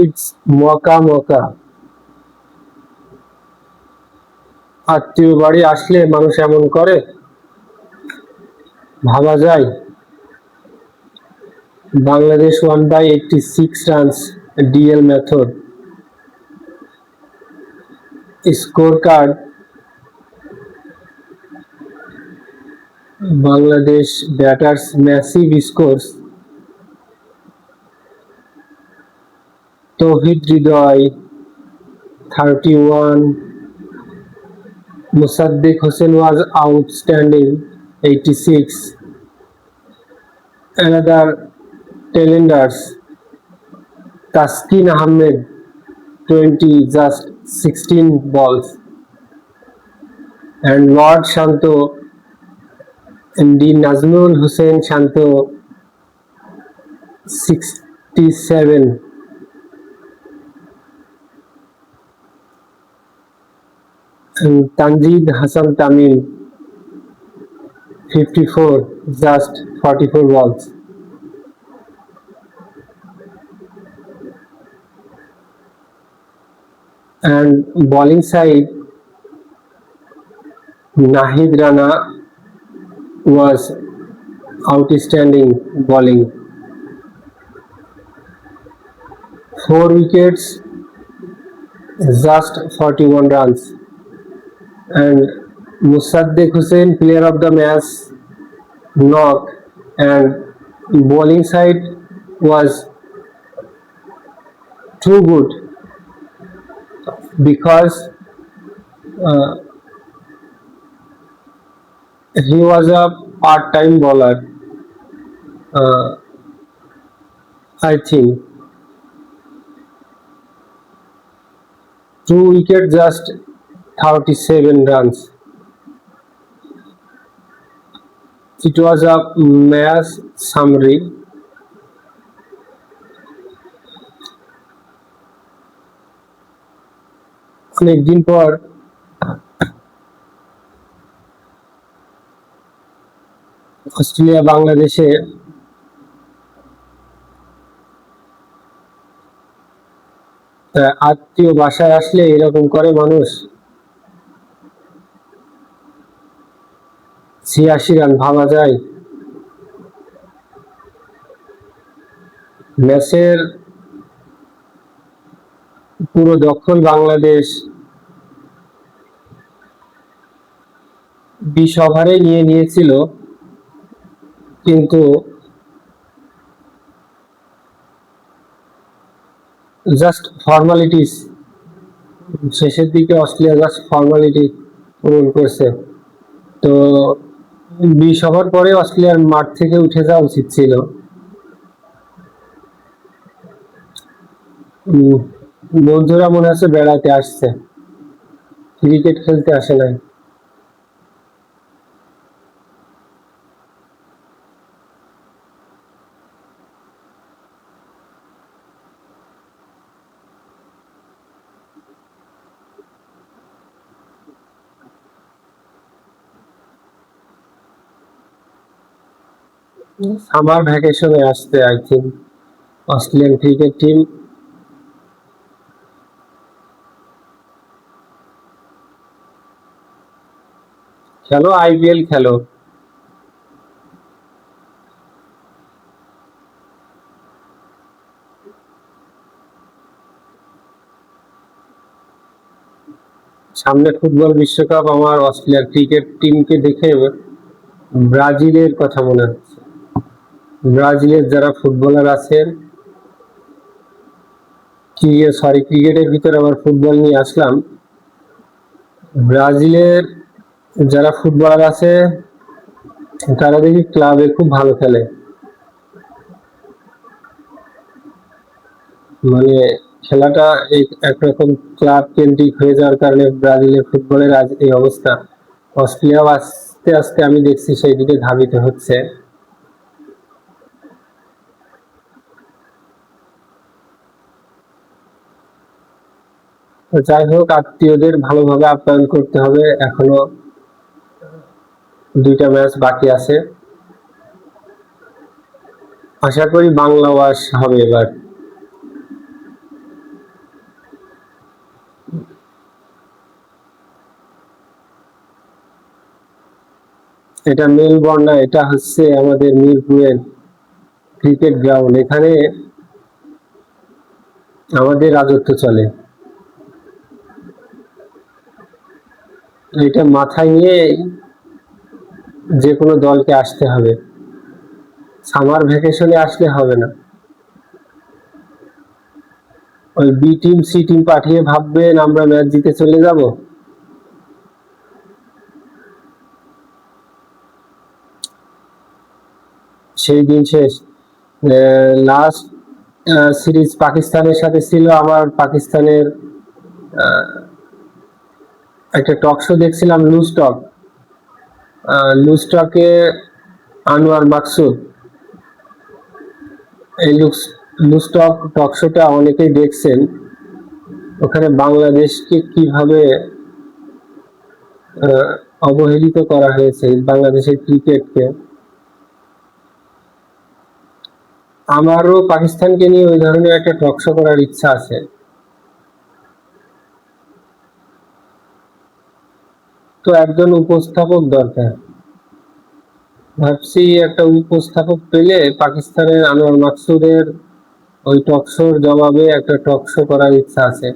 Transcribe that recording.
It's মকা মকা। আত্মীয় বাড়ি আসলে মানুষ এমন করে, ভাবা যায়। Bangladesh won by 86 runs, DL method. Scorecard: Bangladesh batters massive scores. Tawhid Hridoy 31. Musaddiq Hossain was outstanding 86. Another tailenders: Taskin Ahmed 20, just 16 balls. And Lord Shanto MD Nazmul Hussain Shanto 67. And Tanjeed Hassan Tamim 54, just 44 balls. And bowling side, Nahid Rana was outstanding bowling. 4 wickets, just 41 runs. And Musaddiq Hussain, player of the match, knock. And bowling side was too good because he was a part-time bowler. I think 2 wickets, just 37 runs. It was a match summary. অনেকদিন পর Australia বাংলাদেশে আত্মীয় বাসায় আসলে এরকম করে মানুষ। 86 run, ভাবা যায়। ম্যাচের পুরো দখল বাংলাদেশ 20 ওভারে নিয়ে নিয়েছিল, কিন্তু জাস্ট ফর্মালিটিস, শেষের দিকে অস্ট্রেলিয়া জাস্ট ফর্মালিটি পূরণ করছে। তো 20 ওভার পরে অস্ট্রেলিয়ার মাঠ থেকে উঠে যাওয়া উচিত ছিল। বন্ধুরা মনে হচ্ছে বেড়াতে আসছে, ক্রিকেট খেলতে আসে নাই। সামার ভ্যাকেশনে আসছে I think Australian cricket team. খেলো, আইপিএল খেলো। সামনে ফুটবল বিশ্বকাপ, আমার অস্ট্রেলিয়ার ক্রিকেট টিমকে দেখে ব্রাজিলের কথা মনে হচ্ছে। ব্রাজিলের যারা ফুটবলার আছেন, ক্রিকেটের ভিতরে আবার ফুটবল নিয়ে আসলাম। ব্রাজিলের যারা ফুটবলার আছে তারা দেখি ক্লাবে খুব ভালো খেলে, মানে খেলাটা একরকম ক্লাব কেন্দ্রিক হয়ে যাওয়ার কারণে ব্রাজিলের ফুটবলের আজ এই অবস্থা। অস্ট্রেলিয়া আস্তে আস্তে আমি দেখছি সেই দিকে ধাবিত হচ্ছে। যাই হোক, আত্মীয়দের ভালোভাবে আপ্যায়ন করতে হবে। এখনো 2টা ম্যাচ বাকি আছে, আশা করি বাংলা ওয়াশ হবে এবার। এটা মেলবোর্ন না, এটা হচ্ছে আমাদের মিরপুরের ক্রিকেট গ্রাউন্ড। এখানে আমাদের রাজত্ব চলে। এটা মাথায় নিয়ে যে কোনো দলকে আসতে হবে, সামার ভ্যাকেশনে আসলে হবে না। ওই বি টিম সি টিম পাঠিয়ে ভাববেন আমরা ম্যাচ জিতে চলে যাব। সেই দিন শেষ। লাস্ট সিরিজ পাকিস্তানের সাথে ছিল আমার, পাকিস্তানের একটা টক শো দেখছিলাম, লুজ টক। লুজ টকে আনোয়ার মাকসুদ, এই লুজ টক টক শোটা অনেকেই দেখছেন। ওখানে বাংলাদেশকে কিভাবে অবহেলিত করা হয়েছে, বাংলাদেশের ক্রিকেটকে। আমারও পাকিস্তানকে নিয়ে ওই ধরনের একটা টক শো করার ইচ্ছা আছে। তো একজন উপস্থাপক দরকার, ভাবছি একটা উপস্থাপক পেলে পাকিস্তানের আনোয়ার মাকসুদের ওই টক শোর জবাবে একটা টক শো করার ইচ্ছা আছে।